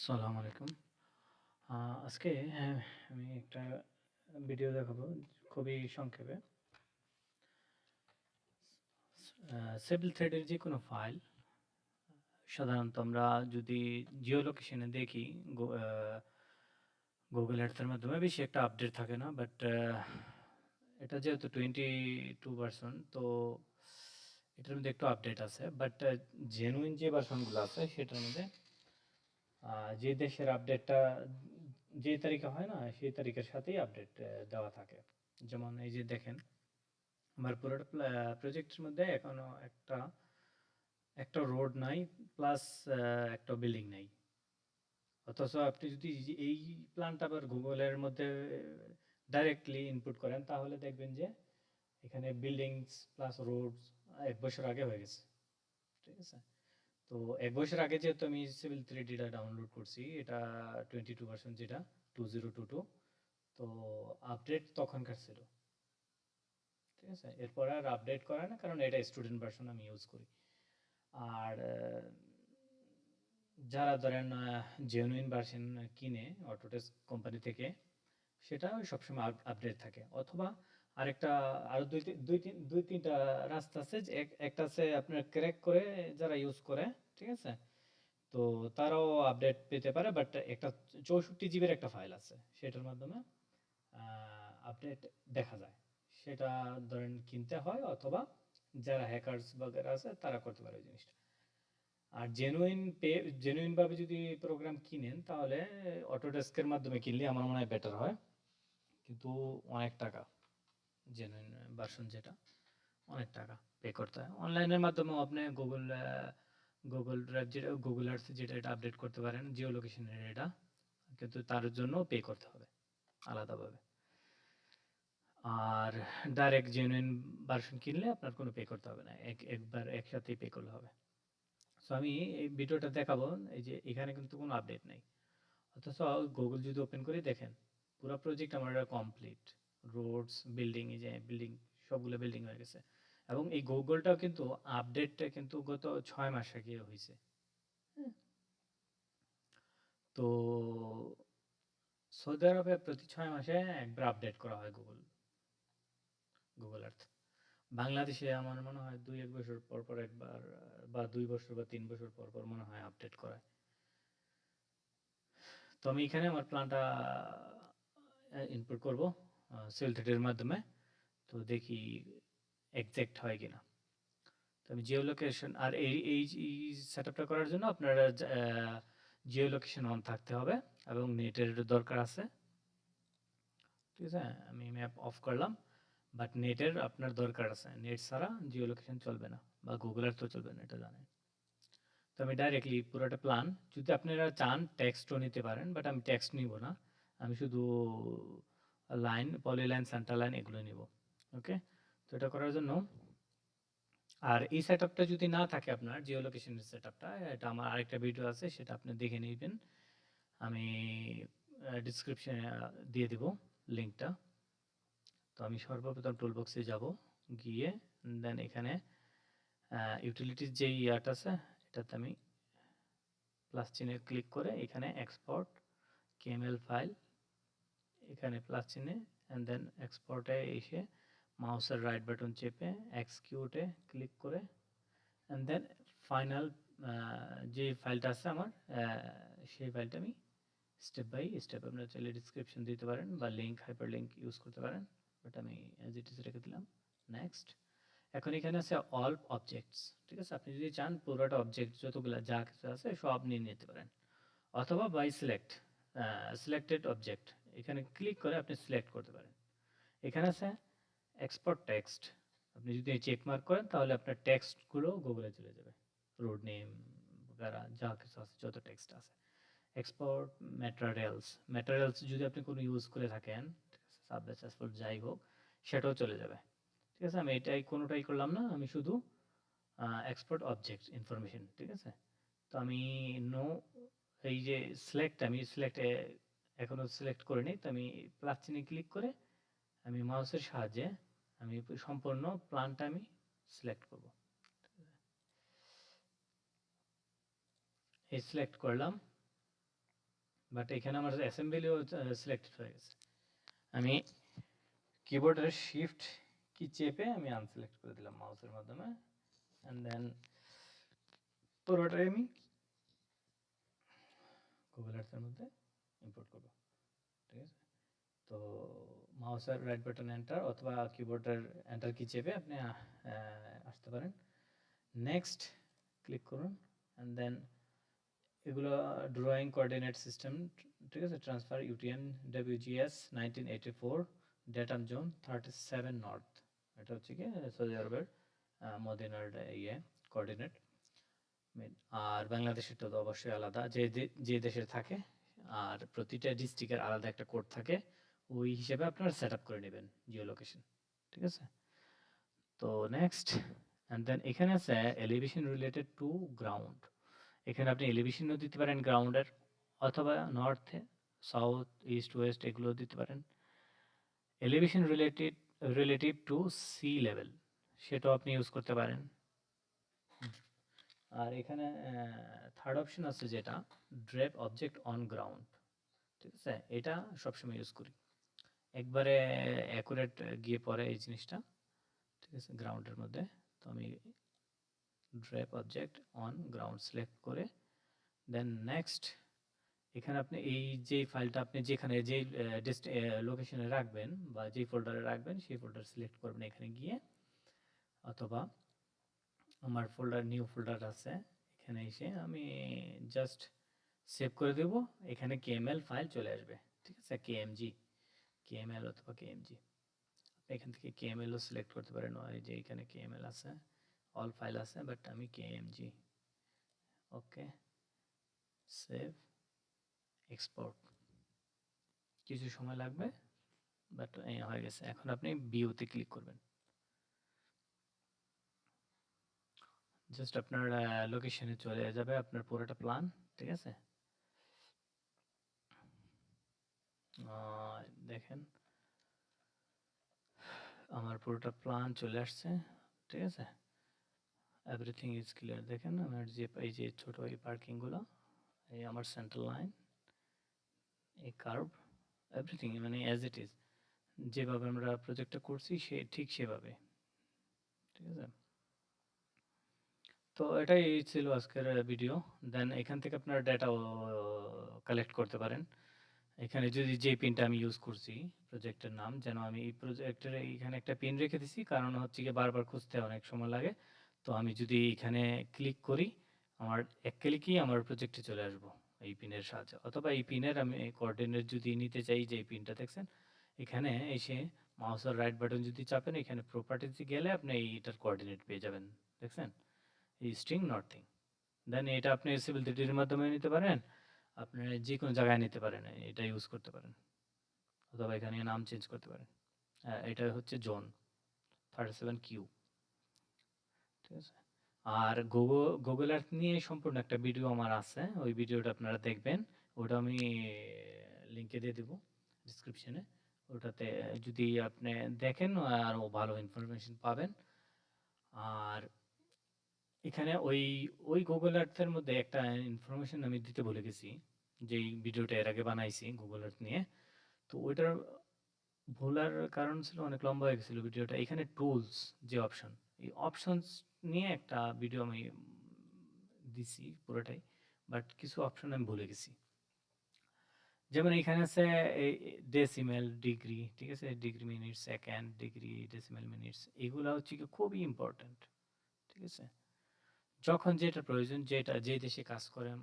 আসসালামু আলাইকুম। আজকে আমি একটা ভিডিও দেখাবো খুবই সংক্ষেপে। সিভিল থ্রেডের যে কোনো ফাইল সাধারণত আমরা যদি জিও লোকেশনে দেখি গুগল আর্থের মাধ্যমে বেশি একটা আপডেট থাকে না, বাট এটা যেহেতু 22 ভার্সন, তো এটার মধ্যে একটু আপডেট আছে, বাট জেনুইন যে ভার্সনগুলো আছে সেটার মধ্যে যে দেশের আপডেটটা যে তারিখে হয় না সেই তারিখের সাথেই আপডেট দেওয়া থাকে। যেমন এই যে দেখেন, আমার পুরোটা প্রজেক্টের মধ্যে এখনো একটা রোড নাই, প্লাস একটা বিল্ডিং নাই। অথচ আপনি যদি এই প্ল্যানটা আবার গুগলের মধ্যে ডাইরেক্টলি ইনপুট করেন তাহলে দেখবেন যে এখানে বিল্ডিংস প্লাস রোডস 1 বছর আগে হয়ে গেছে। ঠিক আছে, তো 1 বছর আগে যেহেতু আমি সিভিল 3Dটা ডাউনলোড করছি, এটা 22 ভার্সন, যেটা 2022, তো আপডেট তখনকার ছিল। ঠিক আছে, এরপর আর আপডেট করে না, কারণ এটা স্টুডেন্ট ভার্সন আমি ইউজ করি। আর যারা ধরেন জেনুইন ভার্সন কিনে অটোডেস্ক কোম্পানি থেকে, সেটা সবসময় আপডেট থাকে। অথবা আরেকটা আরো দুই তিনটা রাস্তা আছে, যে একটা আছে আপনার ক্র্যাক করে যারা ইউজ করে, ঠিক আছে, তো তারাও আপডেট পেতে পারে, বাট একটা 64 জিবির একটা ফাইল আছে, সেটার মাধ্যমে আপডেট দেখা যায়। সেটা ধরেন কিনতে হয়, অথবা যারা হ্যাকার্স বাগেরা আছে তারা করতে পারে ওই জিনিসটা। আর জেনুইন ভাবে যদি প্রোগ্রাম কিনেন তাহলে অটোডেস্কের মাধ্যমে কিনলে আমার মনে হয় বেটার হয়, কিন্তু অনেক টাকা, জেনুইন ভার্সন যেটা, অনেক টাকা পে করতে হয়। অনলাইনের মাধ্যমেও আপনি গুগল ড্রাইভ, যেটা গুগল আর্থ, যেটা এটা আপডেট করতে পারেন জিও লোকেশনের এটা, কিন্তু তার জন্য পে করতে হবে আলাদাভাবে। আর ডাইরেক্ট জেনুইন ভার্সন কিনলে আপনার কোনো পে করতে হবে না, একবার একসাথেই পে করলে হবে। সো আমি এই ভিডিওটা দেখাবো, এই যে এখানে কিন্তু কোনো আপডেট নেই, অথচ গুগল যদি ওপেন করে দেখেন পুরো প্রজেক্ট আমার কমপ্লিট, রোডস, বিল্ডিং, এই যে বিল্ডিং, সবগুলো বিল্ডিং হয়ে গেছে। এবং এই গুগলটাও কিন্তু আপডেটটা কিন্তু গত 6 মাস আগে হয়েছে। তো সৌদি আরবে প্রতি 6 মাসে একবার আপডেট করা হয় গুগল আর্থ। বাংলাদেশে আমার মনে হয় 2-1 বছর পর পর একবার, বা 2 বছর বা 3 বছর পর পর মনে হয় আপডেট করায়। তো আমি এখানে আমার প্ল্যানটা ইনপুট করব সেল থ্রেডের মাধ্যমে, তো দেখি এক্সাক্ট হয় কিনা। তো আমি জিও লোকেশন, আর এই সেটআপটা করার জন্য আপনার জিও লোকেশন অন থাকতে হবে এবং নেটের দরকার আছে। ঠিক আছে, আমি ম্যাপ অফ করলাম, বাট নেটের আপনার দরকার আছে, নেট ছাড়া জিও লোকেশন চলবে না, বা গুগল আর্থও চলবে না, এটা জানেন। তো আমি ডাইরেক্টলি পুরোটা প্ল্যান, যদি আপনারা চান টেক্সটও নিতে পারেন, বাট আমি টেক্সট নিব না, আমি শুধু লাইন, পলিলাইন, সেন্টার লাইন এগুলো নিব। ওকে, তো এটা করার জন্য, আর এই সেটআপটা যদি না থাকে আপনার জিও লোকেশনের সেটআপটা, এটা আমার আরেকটা ভিডিও আছে, সেটা আপনি দেখে নেবেন, আমি ডিসক্রিপশনে দিয়ে দেব লিঙ্কটা। তো আমি সর্বপ্রথম টুলবক্সে যাব, গিয়ে দেন এখানে ইউটিলিটির যে ইয়াটা আছে এটাতে আমি প্লাস চিহ্নে ক্লিক করে এখানে এক্সপোর্ট কেএমএল ফাইল, এখানে প্লাস চিহ্নে, অ্যান্ড দেন এক্সপোর্টে এসে মাউসের রাইট বাটন চেপে এক্সকিউটে ক্লিক করে, অ্যান্ড দেন ফাইনাল যে ফাইলটা আছে আমার, সেই ফাইলটা আমি স্টেপ বাই স্টেপ, আপনারা চাইলে ডিসক্রিপশন দিতে পারেন বা লিঙ্ক, হাইপার লিঙ্ক ইউজ করতে পারেন, বাট আমি অ্যাজ ইট ইজ রেখে দিলাম। নেক্সট, এখন এখানে আছে অল অবজেক্টস। ঠিক আছে, আপনি যদি চান পুরোটা অবজেক্ট যতগুলো যা কিছু আছে সব নিয়ে নিতে পারেন, অথবা বাই সিলেক্টেড অবজেক্ট, এখানে ক্লিক করে আপনি সিলেক্ট করতে পারেন। এখানে আছে এক্সপোর্ট টেক্সট, আপনি যদি চেক মার্ক করেন তাহলে আপনার টেক্সটগুলো গুগলে চলে যাবে, রোড নেম বগেরা যা কিছু আছে, যত টেক্সট আছে। এক্সপোর্ট ম্যাটেরিয়ালস যদি আপনি কোনো ইউজ করে থাকেন, ঠিক আছে, সাবজেক্ট সাসপোর্ট যাই হোক, সেটাও চলে যাবে। ঠিক আছে, আমি এটাই কোনোটাই করলাম না, আমি শুধু এক্সপোর্ট অবজেক্ট ইনফরমেশন। ঠিক আছে, তো আমি নো, এই যে আমি সিলেক্টে এখনো সিলেক্ট করিনি, তো আমি প্লাস চিহ্নে ক্লিক করে আমি মাউসের সাহায্যে আমি সম্পূর্ণ প্ল্যানটা আমি সিলেক্ট করব। এই সিলেক্ট করলাম, বাট এখানে আমার অ্যাসেম্বলিও সিলেক্টেড হয়ে গেছে। আমি কিবোর্ডের শিফট কি চেপে আমি আনসিলেক্ট করে দিলাম মাউসের মাধ্যমে, অ্যান্ড দেন পুরোটাই আমি গুগল আর্থের মধ্যে ইম্পোর্ট করব। ঠিক আছে, তো মাউসের রাইট বাটন এন্টার অথবা কিবোর্ডের এন্টার কি চেপে আপনি আসতে পারেন। নেক্সট ক্লিক করুন, অ্যান্ড দেন এগুলো ড্রয়িং কোঅর্ডিনেট সিস্টেম, ঠিক আছে, transfer UTM WGS 1984 datum zone 37 north, এটা হচ্ছে কি সৌদি আরবের মদিনার ইয়ে কোঅর্ডিনেট। আর বাংলাদেশেরটা তো অবশ্যই আলাদা, যে দেশে থাকে, আর প্রতিটা ডিস্ট্রিক্টের আলাদা একটা কোড থাকে, ওই হিসেবে আপনারা সেট আপ করে নেবেন জিও লোকেশন। ঠিক আছে, তো নেক্সট, অ্যান্ড দেন এখানে আছে এলিভেশন রিলেটেড টু গ্রাউন্ড। এখানে আপনি এলিভেশনও দিতে পারেন গ্রাউন্ডের, অথবা নর্থ সাউথ ইস্ট ওয়েস্ট এগুলো দিতে পারেন। Elevation relative to sea level, সেটাও আপনি ইউজ করতে পারেন। আর এখানে থার্ড অপশন আছে যেটা ড্রেপ অবজেক্ট অন গ্রাউন্ড। ঠিক আছে, এটা সবসময় ইউজ করি, একবারে অ্যাকুরেট গিয়ে পড়ে এই জিনিসটা। ঠিক আছে, গ্রাউন্ডের মধ্যে, তো আমি drape object on ground select করে দেন নেক্সট, এখানে আপনি এই যে ফাইলটা আপনি যেখানে যে লোকেশনে রাখবেন বা যেই ফোল্ডারে রাখবেন সেই ফোল্ডার সিলেক্ট করবেন এখানে গিয়ে, অথবা আমার ফোল্ডার নিউ ফোল্ডার আছে এখানে এসে আমি জাস্ট সেভ করে দেব, এখানে কেএমএল ফাইল চলে আসবে। ঠিক আছে, কেএমএল অথবা কেএমজি, এখান থেকে কেএমএলও সিলেক্ট করতে পারেন, ওই যে এখানে কেএমএল আছে, অল ফাইল আছে, বাট আমি কেএমজি, ওকে, সেভ, এক্সপোর্ট, কিছু সময় লাগবে, বাট হয়ে গেছে। এখন আপনি ভিউতে ক্লিক করবেন, জাস্ট আপনার লোকেশনে চলে যাবে আপনার পুরোটা প্ল্যান। ঠিক আছে, দেখেন আমার পুরোটা প্ল্যান চলে আসছে। ঠিক আছে, এভরিথিং ইজ ক্লিয়ার। দেখেন আমার যে এই যে ছোট এই পার্কিংগুলো, এই আমার সেন্ট্রাল লাইন, এই কার্ভ, এভরিথিং মানে অ্যাজ ইট ইজ, যেভাবে আমরা প্রজেক্টটা করছি সে ঠিক সেভাবে। ঠিক আছে, তো এটাই ছিল আজকের ভিডিও। দেন এখান থেকে আপনারা ডেটাও কালেক্ট করতে পারেন। এখানে যদি যে পিনটা আমি ইউজ করছি প্রজেক্টের নাম, যেন আমি এই প্রজেক্টের এইখানে একটা পিন রেখে দিছি, কারণ হচ্ছে গিয়ে বারবার খুঁজতে অনেক সময় লাগে। তো আমি যদি এখানে ক্লিক করি, আমার এক ক্লিকেই আমার প্রজেক্টে চলে আসবো এই পিনের সাহায্যে, অথবা এই পিনের আমি কোঅর্ডিনেট যদি নিতে চাই, যে এই পিনটা দেখছেন এখানে এসে মাউসের রাইট বাটন যদি চাপেন, এখানে প্রপার্টিতে গেলে আপনি এইটার কোঅর্ডিনেট পেয়ে যাবেন। দেখছেন, এই স্ট্রিং নর্থিং, দেন এটা আপনি সিভিল 3D মাধ্যমে নিতে পারেন, আপনি যে কোনো জায়গায় নিতে পারেন, এটা ইউজ করতে পারেন, অথবা এখানে নাম চেঞ্জ করতে পারেন। এটা হচ্ছে জোন 37Q। ঠিক আছে, আর গুগল আর্থ নিয়ে সম্পূর্ণ একটা ভিডিও আমার আছে, ওই ভিডিওটা আপনারা দেখবেন, ওটা আমি লিঙ্কে দিয়ে দেবো ডিসক্রিপশনে, ওটাতে যদি আপনি দেখেন আরও ভালো ইনফরমেশন পাবেন। আর এখানে ওই ওই গুগল আর্থের মধ্যে একটা ইনফরমেশন আমি দিতে ভুলে গেছি, যেই ভিডিওটা এর আগে বানাইছি গুগল আর্থ নিয়ে, তো ওইটার ভুলার কারণ ছিল অনেক লম্বা হয়ে গেছিল ভিডিওটা। এখানে টুলস যে অপশন, এই অপশনস নিয়ে একটা ভিডিও আমি দিছি পুরোটাই, বাট কিছু অপশন আমি ভুলে গেছি। যেমন এখানে আছে ডেসিমেল ডিগ্রি, ঠিক আছে, degree minute second, degree decimal minutes, এগুলো হচ্ছে কি খুবই ইম্পর্ট্যান্ট। ঠিক আছে, যখন যেটা প্রয়োজন, যেটা যে দেশে কাজ করেন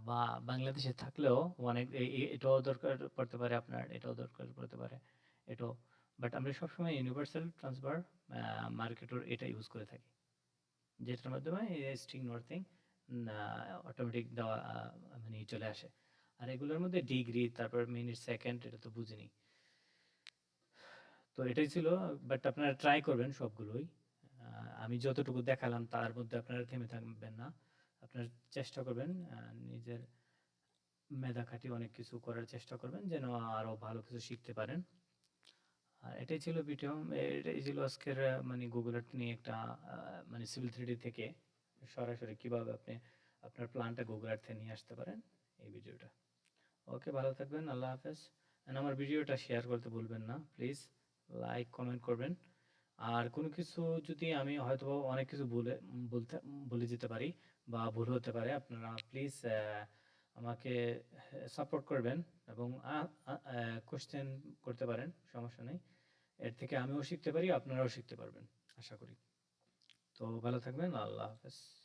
বা বাংলাদেশে থাকলেও অনেক এটাও দরকার পড়তে পারে, আপনার এটাও দরকার পড়তে পারে, এটাও, বাট আমরা সবসময় ইউনিভার্সাল ট্রান্সফার মার্কেটর এটা ইউজ করে থাকি, যেটার মাধ্যমে স্ট্রিং নর্থিং অটোমেটিক দেওয়া মানে চলে আসে। আর এগুলোর মধ্যে ডিগ্রি, তারপর মিনিট সেকেন্ড, এটা তো বুঝিনি। তো এটাই ছিল, বাট আপনারা ট্রাই করবেন সবগুলোই। আমি যতটুকু দেখালাম তার মধ্যে আপনারা থেমে থাকবেন না, আপনারা চেষ্টা করবেন নিজের মেধা খাটিয়ে অনেক কিছু করার চেষ্টা করবেন, যেন আরও ভালো কিছু শিখতে পারেন। আর এটাই ছিল ভিডিও, এটাই ছিল আজকের মানে গুগল আর্থ নিয়ে একটা মানে সিভিল 3D থেকে সরাসরি কিভাবে আপনি আপনার প্ল্যানটা গুগল আর্থে নিয়ে আসতে পারেন, এই ভিডিওটা। ওকে, ভালো থাকবেন। আল্লাহ হাফেজ। অ্যান্ড আমার ভিডিওটা শেয়ার করতে ভুলবেন না প্লিজ। লাইক, কমেন্ট করবেন। আর কোনো কিছু যদি আমি হয়তোবা অনেক কিছু ভুলে যেতে পারি বা ভুল হতে পারে, আপনারা প্লিজ আমাকে সাপোর্ট করবেন এবং কোশ্চেন করতে পারেন, সমস্যা নেই। এর থেকে আমিও শিখতে পারি, আপনারাও শিখতে পারবেন আশা করি। তো ভালো থাকবেন। আল্লাহ হাফেজ।